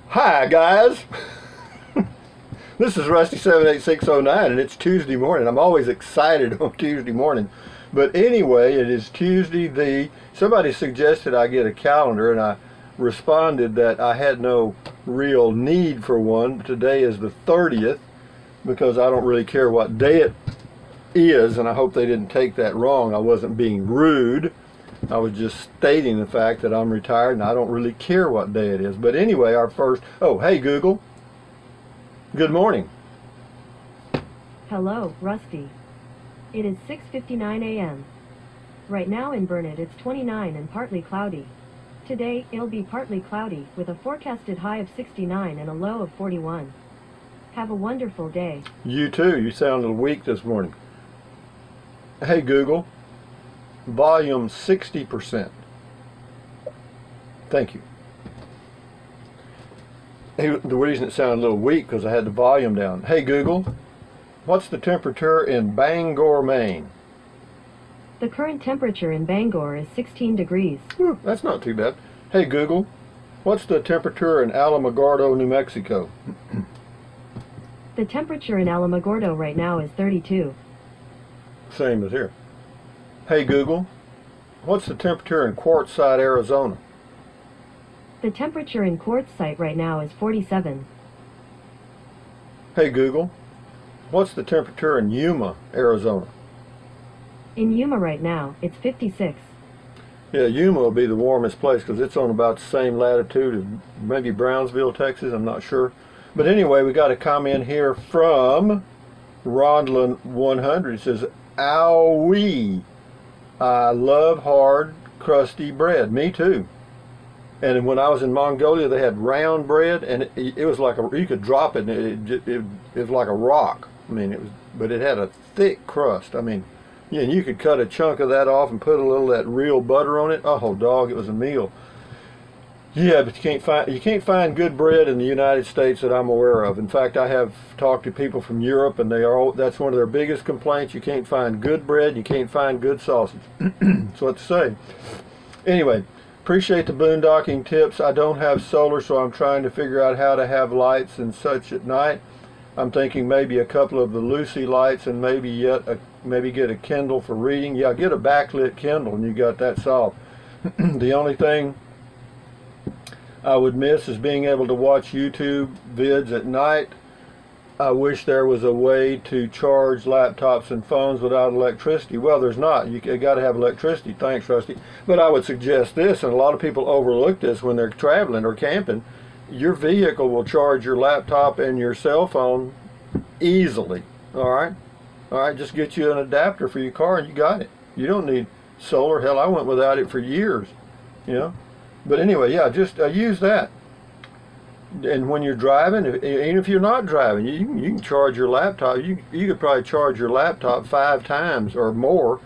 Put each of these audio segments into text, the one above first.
Hi guys, this is Rusty78609 and it's Tuesday morning. I'm always excited on Tuesday morning. But anyway, it is Tuesday. Somebody suggested I get a calendar and I responded that I had no real need for one. Today is the 30th because I don't really care what day it is, and I hope they didn't take that wrong. I wasn't being rude. I was just stating the fact that I'm retired and I don't really care what day it is. But anyway, oh, hey Google. Good morning. Hello, Rusty. It is 6:59 a.m. Right now in Burnet it's 29 and partly cloudy. Today, it'll be partly cloudy with a forecasted high of 69 and a low of 41. Have a wonderful day. You too. You sound a little weak this morning. Hey Google. Volume 60%. Thank you. Hey, the reason it sounded a little weak because I had the volume down. Hey Google, what's the temperature in Bangor, Maine? The current temperature in Bangor is 16 degrees. Whew, that's not too bad. Hey Google, what's the temperature in Alamogordo, New Mexico? The temperature in Alamogordo right now is 32. Same as here. Hey Google, what's the temperature in Quartzsite, Arizona? The temperature in Quartzsite right now is 47. Hey Google, what's the temperature in Yuma, Arizona? In Yuma right now, it's 56. Yeah, Yuma will be the warmest place because it's on about the same latitude as maybe Brownsville, Texas. I'm not sure. But anyway, we got a comment here from Rondlin100. It says, "Owie, I love hard, crusty bread." Me too. And when I was in Mongolia, they had round bread, and it was like you could drop it, and it was like a rock. I mean, but it had a thick crust. I mean, yeah, and you could cut a chunk of that off and put a little of that real butter on it. Oh, dog, it was a meal. Yeah, but you can't find good bread in the United States that I'm aware of. In fact, I have talked to people from Europe, and that's one of their biggest complaints. You can't find good bread, you can't find good sausage. That's what to say. Anyway, appreciate the boondocking tips. I don't have solar, so I'm trying to figure out how to have lights and such at night. I'm thinking maybe a couple of the Lucy lights and maybe get a Kindle for reading. Yeah, get a backlit Kindle and you got that solved. The only thing I would miss is being able to watch YouTube vids at night. I wish there was a way to charge laptops and phones without electricity. Well, there's not. You got to have electricity. Thanks, Rusty. But I would suggest this, and a lot of people overlook this when they're traveling or camping. Your vehicle will charge your laptop and your cell phone easily. All right? All right, just get you an adapter for your car and you got it. You don't need solar. Hell, I went without it for years, you know. But anyway, yeah, just use that. And when you're driving, even if you're not driving, you can charge your laptop. You could probably charge your laptop 5 times or more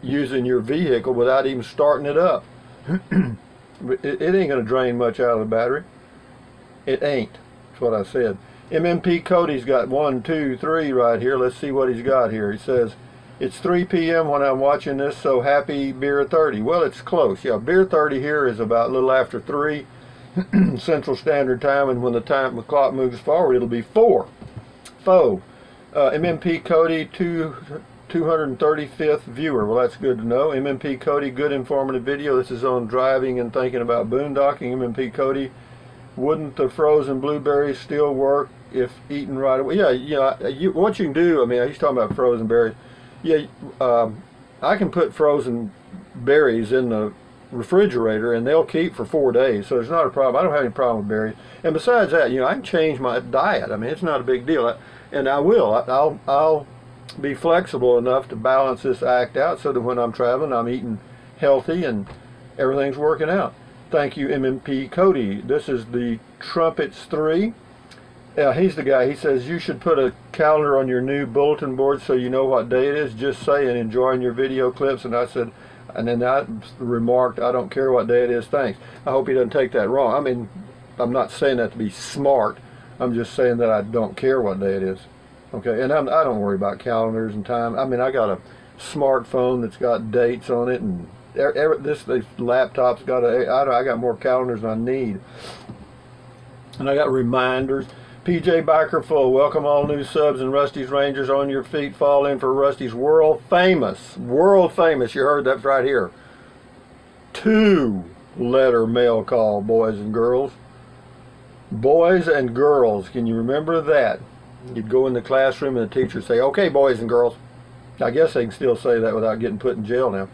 using your vehicle without even starting it up. It ain't going to drain much out of the battery. It ain't. That's what I said. MMP Cody's got 1, 2, 3 right here. Let's see what he's got here. He says, "It's 3 p.m. when I'm watching this, so happy beer 30. Well, it's close. Yeah, beer 30 here is about a little after 3 Central Standard Time, and when the clock moves forward, it'll be 4. MMP Cody, 235th viewer. Well, that's good to know. MMP Cody, good informative video. This is on driving and thinking about boondocking. MMP Cody, wouldn't the frozen blueberries still work if eaten right away? Yeah, what you can do, I mean, he's talking about frozen berries. Yeah, I can put frozen berries in the refrigerator and they'll keep for 4 days, so there's not a problem. I don't have any problem with berries. And besides that, I can change my diet. I mean, it's not a big deal, and I will. I'll be flexible enough to balance this act out so that when I'm traveling, I'm eating healthy and everything's working out. Thank you, MMP Cody. This is the Trumpets 3. He's the guy. He says, "You should put a calendar on your new bulletin board so you know what day it is. Just saying, enjoying your video clips." And I said, and then I remarked, "I don't care what day it is, thanks." I hope he doesn't take that wrong. I mean, I'm not saying that to be smart. I'm just saying that I don't care what day it is. Okay, and I don't worry about calendars and time. I mean, I got a smartphone that's got dates on it, and this laptop's got I got more calendars than I need. And I got reminders. PJ Biker Full, welcome all new subs and Rusty's Rangers on your feet. Fall in for Rusty's world famous, you heard that right here. 2-letter mail call, boys and girls. Boys and girls, can you remember that? You'd go in the classroom and the teacher would say, okay, boys and girls. I guess they can still say that without getting put in jail now.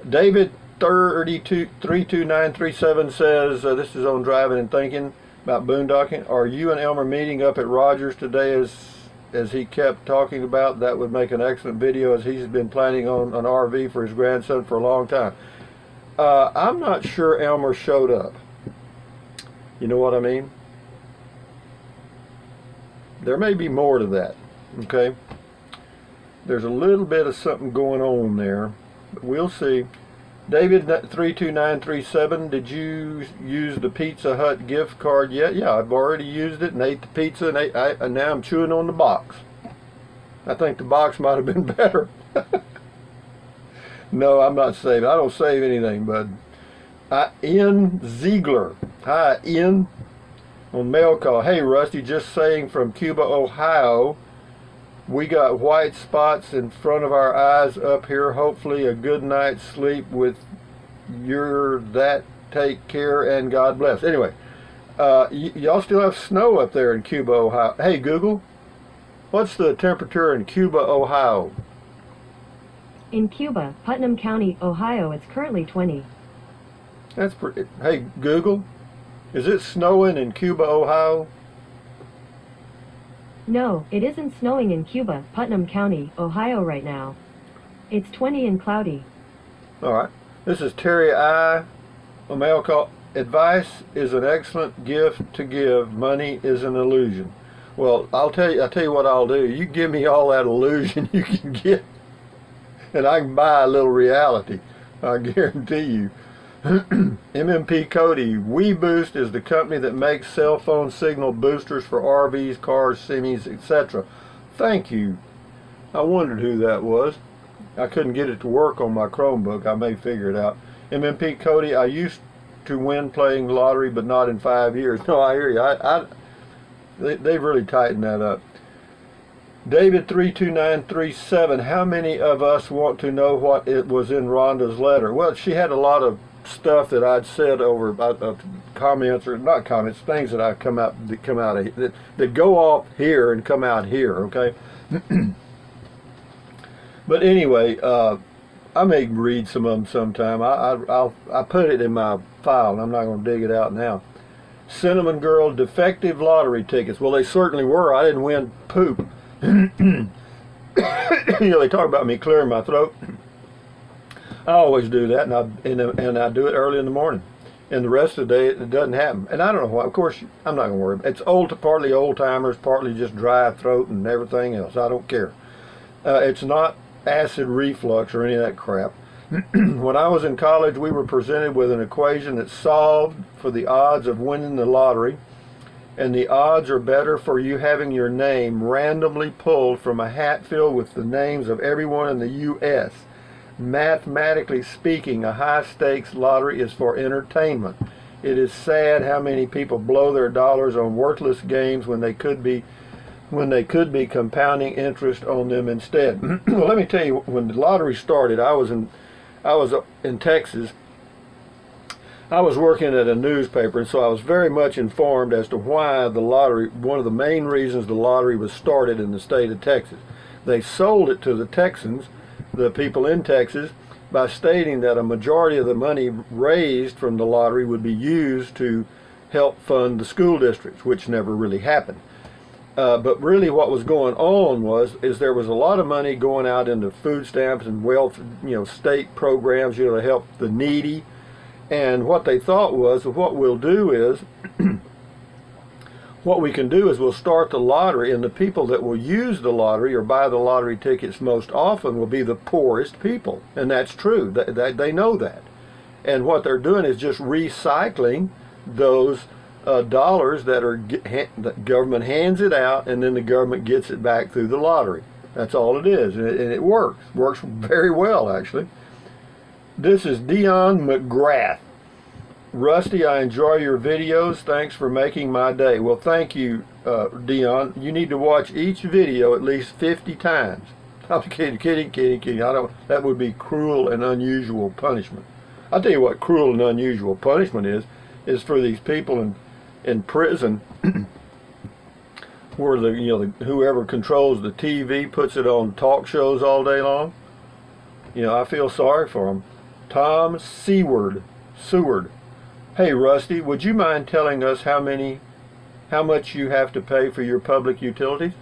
David 32937 says, this is on Driving and Thinking about boondocking. Are you and Elmer meeting up at Rogers today as he kept talking about? That would make an excellent video, as he's been planning on an RV for his grandson for a long time. I'm not sure Elmer showed up. You know what I mean? There may be more to that, okay? There's a little bit of something going on there, but we'll see. David 32937, did you use the Pizza Hut gift card yet? Yeah, I've already used it and ate the pizza, and now I'm chewing on the box. I think the box might have been better. No, I'm not saving. I don't save anything, bud. Ian Ziegler. Hi, Ian. On mail call. Hey, Rusty, just saying from Cuba, Ohio. We got white spots in front of our eyes up here. Hopefully a good night's sleep with your that. Take care and God bless. Anyway, y'all still have snow up there in Cuba, Ohio. Hey, Google, what's the temperature in Cuba, Ohio? In Cuba, Putnam County, Ohio, it's currently 20. That's pretty. Hey, Google, is it snowing in Cuba, Ohio? No, it isn't snowing in Cuba, Putnam County, Ohio right now. It's 20 and cloudy. All right. This is Terry I. A mail call. Advice is an excellent gift to give. Money is an illusion. Well, I'll tell you what I'll do. You give me all that illusion you can get, and I can buy a little reality. I guarantee you. MMP Cody, WeBoost is the company that makes cell phone signal boosters for RVs, cars, semis, etc. Thank you. I wondered who that was. I couldn't get it to work on my Chromebook. I may figure it out. MMP Cody, I used to win playing the lottery, but not in 5 years. No, I hear you. They've really tightened that up. David 32937, how many of us want to know what it was in Rhonda's letter? Well, she had a lot of stuff that I'd said over comments, or not comments, things that that go off here and come out here, okay? But anyway, I may read some of them sometime. I put it in my file, and I'm not going to dig it out now. Cinnamon Girl, defective lottery tickets. Well, they certainly were. I didn't win poop. You know, they talk about me clearing my throat. I always do that, and I do it early in the morning. And the rest of the day, it doesn't happen. And I don't know why. Of course, I'm not going to worry. It's partly old-timers, partly just dry throat and everything else. I don't care. It's not acid reflux or any of that crap. When I was in college, we were presented with an equation that solved for the odds of winning the lottery. And the odds are better for you having your name randomly pulled from a hat filled with the names of everyone in the U.S. Mathematically speaking, a high-stakes lottery is for entertainment. It is sad how many people blow their dollars on worthless games when they could be compounding interest on them instead. Well, let me tell you, when the lottery started, I was in Texas. I was working at a newspaper, and so I was very much informed as to why the lottery, one of the main reasons the lottery was started in the state of Texas. They sold it to the Texans, the people in Texas, by stating that a majority of the money raised from the lottery would be used to help fund the school districts, which never really happened. But really what was going on is there was a lot of money going out into food stamps and wealth, state programs, to help the needy. And what they thought was, what we'll do is, what we can do is we'll start the lottery, and the people that will use the lottery or buy the lottery tickets most often will be the poorest people. And that's true. They know that. And what they're doing is just recycling those dollars that the government hands it out, and then the government gets it back through the lottery. That's all it is. And it works very well, actually. This is Dion McGrath. Rusty, I enjoy your videos. Thanks for making my day. Well, thank you, Dion. You need to watch each video at least 50 times. I'm kidding. That would be cruel and unusual punishment. I'll tell you what cruel and unusual punishment is for these people in prison where whoever controls the TV puts it on talk shows all day long. I feel sorry for them. Tom Seward. Hey Rusty, would you mind telling us how much you have to pay for your public utilities?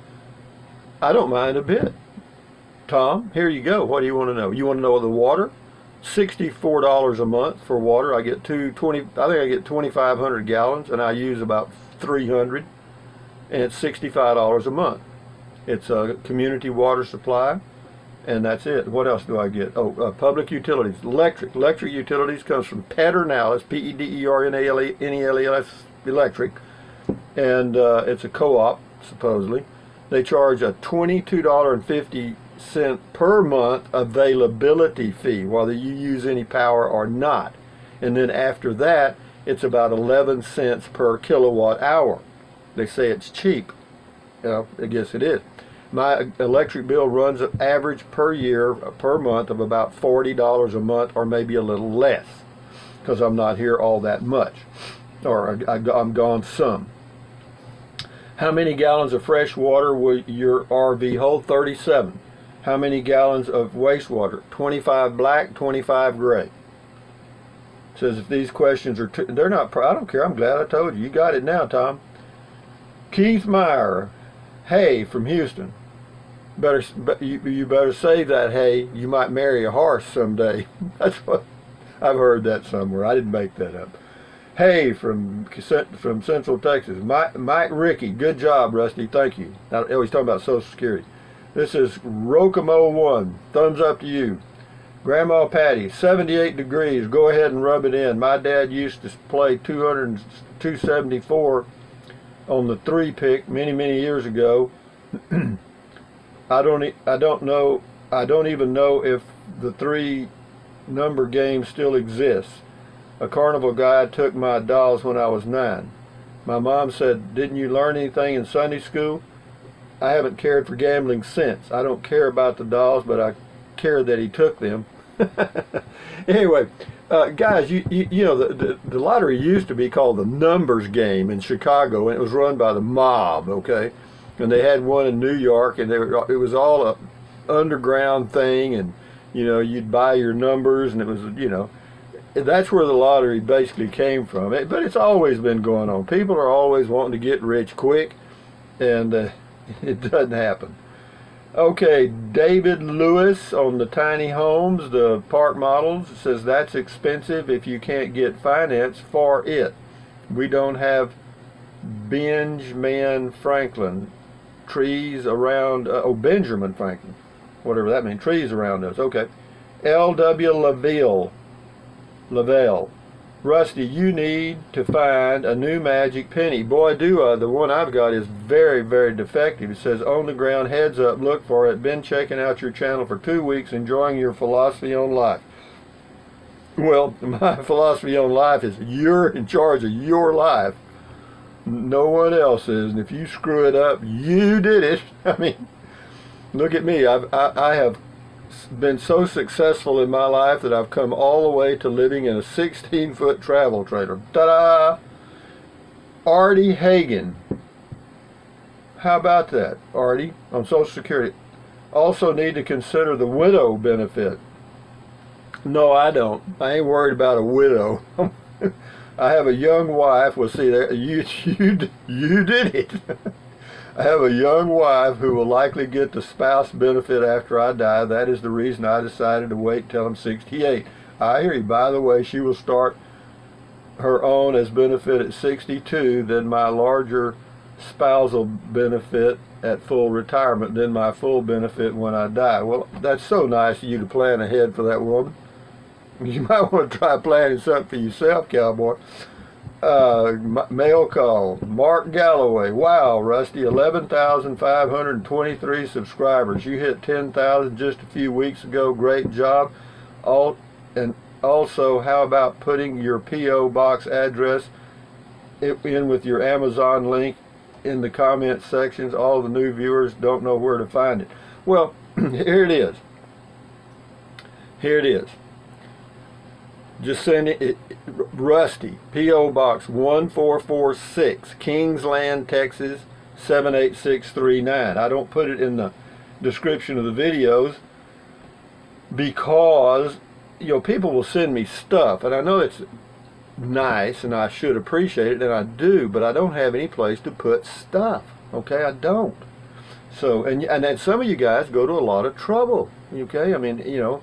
I don't mind a bit. Tom, here you go. What do you want to know? You want to know the water? $64 a month for water. I get I think I get 2,500 gallons, and I use about 300, and it's $65 a month. It's a community water supply, and that's it. What else do I get? Oh, public utilities. Electric utilities comes from Pedernales, Pedernales, electric, and it's a co-op, supposedly. They charge a $22.50 per month availability fee, whether you use any power or not. And then after that, it's about 11 cents per kilowatt hour. They say it's cheap. I guess it is. My electric bill runs an average per month of about $40 a month, or maybe a little less, because I'm not here all that much, or I'm gone some. How many gallons of fresh water will your RV hold? 37. How many gallons of wastewater? 25 black, 25 gray. Says if these questions are they're not, I don't care. I'm glad I told you. You got it now, Tom. Keith Meyer, hey, from Houston. You better save that hay. You might marry a horse someday. That's what I've heard that somewhere. I didn't make that up. Hey, from Central Texas. Mike Ricky, good job, Rusty. Thank you. Now, he's talking about Social Security. This is Rokomo1. Thumbs up to you. Grandma Patty, 78 degrees. Go ahead and rub it in. My dad used to play 274 on the 3-pick many years ago. I don't even know if the 3-number game still exists. A carnival guy took my dolls when I was 9. My mom said, "Didn't you learn anything in Sunday school?" I haven't cared for gambling since. I don't care about the dolls, but I care that he took them. Anyway, guys, you know, the lottery used to be called the Numbers Game in Chicago, and it was run by the mob, okay? And they had one in New York, and it was all a underground thing, and, you know, you'd buy your numbers, and it was, you know, that's where the lottery basically came from. But it's always been going on. People are always wanting to get rich quick, and it doesn't happen. Okay, David Lewis on the tiny homes, the park models, says that's expensive if you can't get finance for it. We don't have Benjamin Franklin trees around, Benjamin Franklin, whatever that means, trees around us. Okay. L.W. Lavelle, Rusty, you need to find a new magic penny. Boy, do I. The one I've got is very, very defective. It says, on the ground, heads up, look for it. Been checking out your channel for 2 weeks, enjoying your philosophy on life. Well, my philosophy on life is you're in charge of your life. No one else is. And if you screw it up, you did it. I mean, look at me. I have been so successful in my life that I've come all the way to living in a 16-foot travel trailer. Ta-da! Artie Hagen. How about that, Artie, on Social Security? Also need to consider the widow benefit. No, I don't. I ain't worried about a widow. I have a young wife. Well, see, there, you did it. I have a young wife who will likely get the spouse benefit after I die. That is the reason I decided to wait till I'm 68. I hear you. By the way, she will start her own as benefit at 62, then my larger spousal benefit at full retirement, then my full benefit when I die. Well, that's so nice of you to plan ahead for that woman. You might want to try planning something for yourself, cowboy. Mail call. Mark Galloway. Wow, Rusty, 11,523 subscribers. You hit 10,000 just a few weeks ago. Great job. Also, how about putting your P.O. box address in with your Amazon link in the comment sections? All the new viewers don't know where to find it. Well, here it is. Here it is. Just send it, Rusty, P.O. Box 1446, Kingsland, Texas 78639. I don't put it in the description of the videos because, you know, people will send me stuff, and I know it's nice and I should appreciate it, and I do, but I don't have any place to put stuff. Okay, I don't. So, and then some of you guys go to a lot of trouble. Okay, I mean, you know,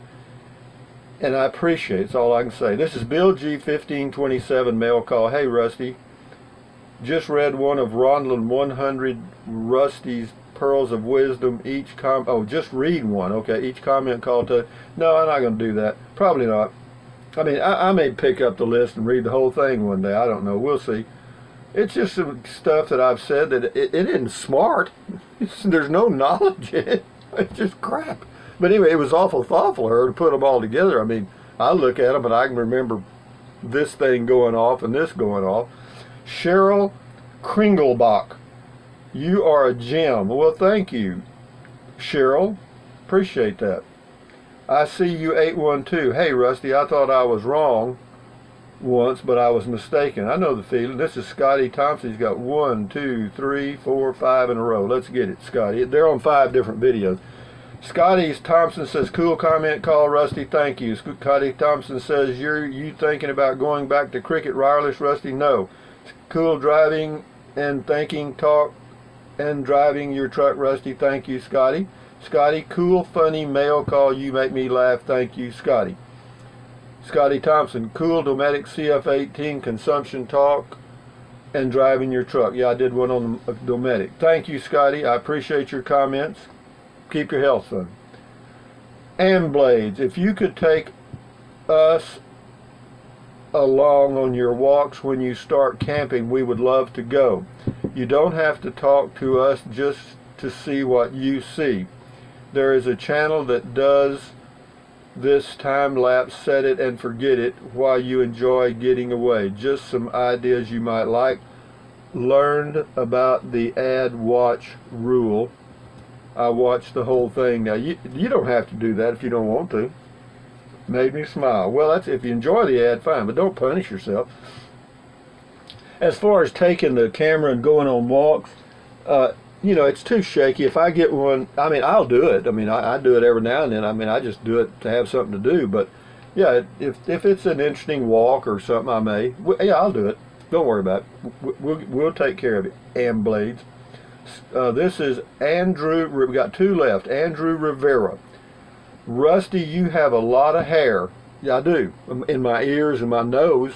and I appreciate it. That's all I can say. This is Bill G. 1527 mail call. Hey, Rusty. Just read one of Ronlin 100 Rusty's Pearls of Wisdom. Just read one. Okay, each comment call to... No, I'm not going to do that. Probably not. I mean, I may pick up the list and read the whole thing one day. I don't know. We'll see. It's just some stuff that I've said that it isn't smart. There's no knowledge in it. It's just crap. But anyway, it was awful thoughtful of her to put them all together. I mean, I look at them and I can remember this thing going off and this going off. Cheryl Kringelbach, you are a gem. Well, thank you, Cheryl. Appreciate that. I see you 812. Hey, Rusty, I thought I was wrong once, but I was mistaken. I know the feeling. This is Scotty Thompson. He's got 1, 2, 3, 4, 5 in a row. Let's get it, Scotty. They're on 5 different videos. Scotty Thompson says, cool comment call, Rusty, thank you. Scotty Thompson says, you thinking about going back to Cricket Wireless, Rusty? No. Cool driving and thinking, talk and driving your truck, Rusty, thank you, Scotty. Scotty, cool, funny mail call, you make me laugh, thank you, Scotty. Scotty Thompson, cool Dometic CF18 consumption talk and driving your truck. Yeah, I did one on the Dometic. Thank you, Scotty, I appreciate your comments. Keep your health, son. Amblades, if you could take us along on your walks when you start camping, we would love to go. You don't have to talk to us, just to see what you see. There is a channel that does this time lapse, set it and forget it while you enjoy getting away. Just some ideas you might like. Learned about the ad watch rule. I watched the whole thing. Now, you don't have to do that if you don't want to. Made me smile. Well, that's if you enjoy the ad, fine, but don't punish yourself. As far as taking the camera and going on walks, you know, it's too shaky. If I get one, I mean, I'll do it. I mean, I do it every now and then. I mean, I just do it to have something to do. But, yeah, if it's an interesting walk or something, I may. Yeah, I'll do it. Don't worry about it. We'll take care of it. Amblades. This is Andrew. We got 2 left. Andrew Rivera. Rusty, you have a lot of hair. Yeah, I do. In my ears and my nose,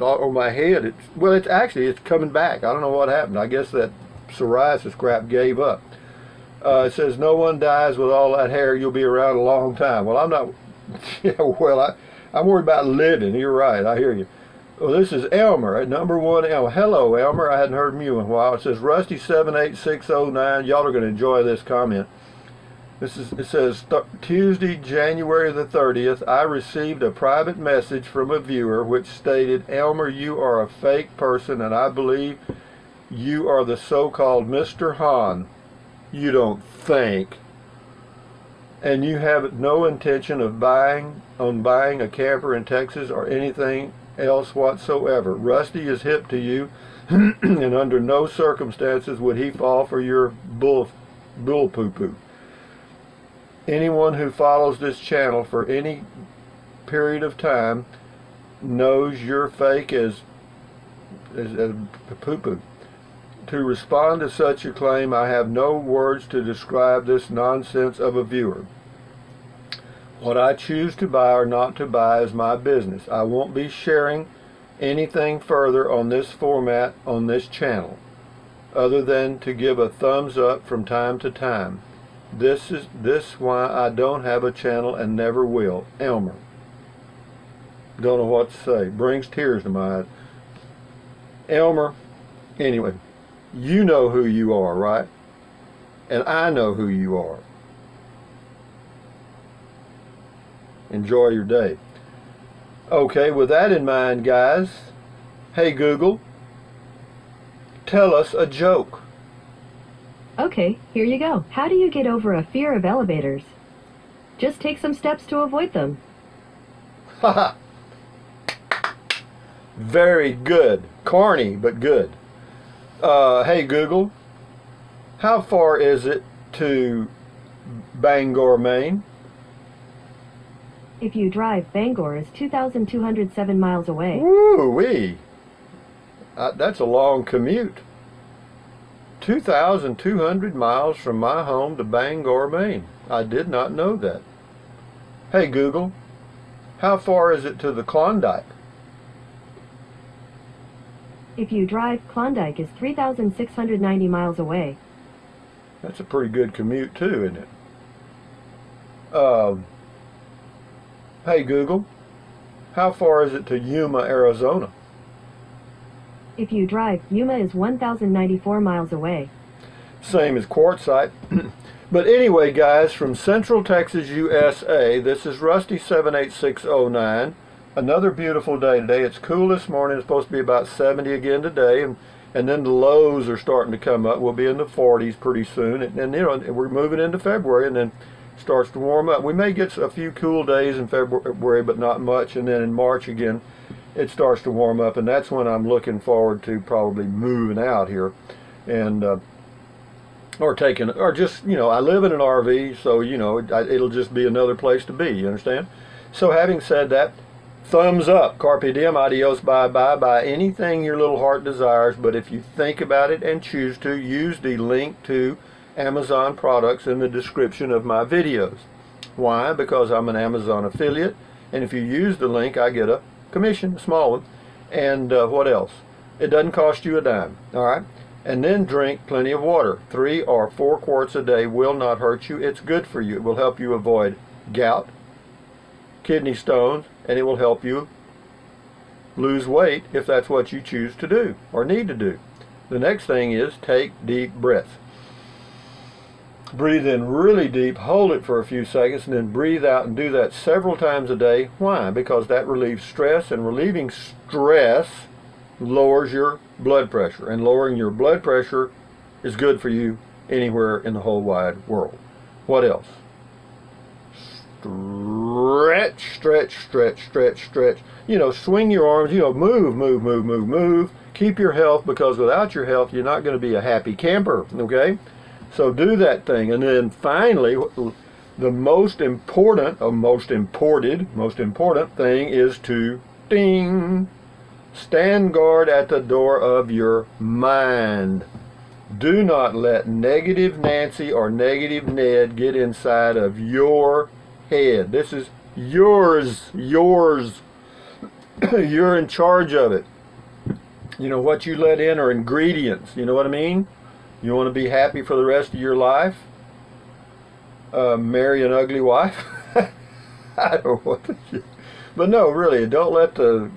on my head. It's coming back. I don't know what happened. I guess that psoriasis crap gave up. It says no one dies with all that hair. You'll be around a long time. Well, I'm not. Yeah, well, I'm worried about living. You're right. I hear you. Well, this is Elmer at number 1. Elmer. Hello, Elmer. I hadn't heard from you in a while. It says Rusty 78609. Y'all are going to enjoy this comment. It says Tuesday, January the 30th. I received a private message from a viewer which stated, Elmer, you are a fake person, and I believe you are the so-called Mr. Hahn. You don't think. And you have no intention of buying a camper in Texas or anything else whatsoever. Rusty is hip to you, and under no circumstances would he fall for your bull poo-poo. Anyone who follows this channel for any period of time knows you're fake as poo-poo. To respond to such a claim, I have no words to describe this nonsense of a viewer. What I choose to buy or not to buy is my business. I won't be sharing anything further on this format on this channel, other than to give a thumbs up from time to time. This why I don't have a channel and never will. Elmer. Don't know what to say. Brings tears to my eyes. Elmer, anyway, you know who you are, right? And I know who you are. Enjoy your day. Okay, with that in mind, guys, hey Google, tell us a joke. Okay, here you go. How do you get over a fear of elevators? Just take some steps to avoid them. Haha. Very good. Corny, but good. Hey Google, how far is it to Bangor, Maine? If you drive, Bangor is 2,207 miles away. Woo-wee. That's a long commute. 2,200 miles from my home to Bangor, Maine. I did not know that. Hey Google, how far is it to the Klondike? If you drive, Klondike is 3,690 miles away. That's a pretty good commute too, isn't it? Hey Google, how far is it to Yuma, Arizona? If you drive, Yuma is 1,094 miles away. Same as Quartzsite. But anyway, guys, from Central Texas, USA, this is Rusty78609. Another beautiful day today. It's cool this morning. It's supposed to be about 70 again today, and then the lows are starting to come up. We'll be in the 40s pretty soon, and you know, we're moving into February, and then it starts to warm up. We may get a few cool days in February, but not much, and then in March again, it starts to warm up, and that's when I'm looking forward to probably moving out here, and or just, you know, I live in an RV, so, you know, it'll just be another place to be, you understand? So having said that, thumbs up, carpe diem, adios, bye anything your little heart desires. But if you think about it and choose to, use the link to Amazon products in the description of my videos. Why? Because I'm an Amazon affiliate, and if you use the link, I get a commission, a small one. And what else? It doesn't cost you a dime, all right? And then drink plenty of water. 3 or 4 quarts a day will not hurt you. It's good for you. It will help you avoid gout, kidney stones, and it will help you lose weight if that's what you choose to do or need to do. The next thing is take deep breaths. Breathe in really deep, hold it for a few seconds, and then breathe out, and do that several times a day. Why? Because that relieves stress, and relieving stress lowers your blood pressure, and lowering your blood pressure is good for you anywhere in the whole wide world. What else? Stretch. You know, swing your arms, you know, move. Keep your health, because without your health, you're not going to be a happy camper, okay? So do that thing. And then finally, the most important thing is to stand guard at the door of your mind. Do not let negative Nancy or negative Ned get inside of your head. This is yours. You're in charge of it. You know, what you let in are ingredients. You know what I mean? You want to be happy for the rest of your life? Marry an ugly wife? I don't know what to do. But no, really, don't let the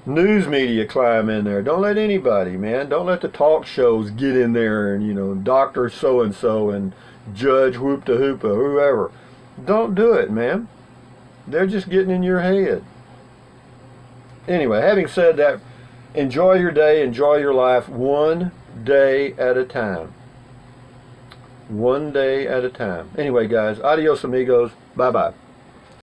news media climb in there. Don't let anybody, man. Don't let the talk shows get in there, and, you know, Dr. So-and-so and Judge Whoop-de-Hoopa, whoever. Don't do it, man. They're just getting in your head. Anyway, having said that, enjoy your day, enjoy your life, one day at a time. One day at a time. Anyway, guys, adios amigos. Bye-bye.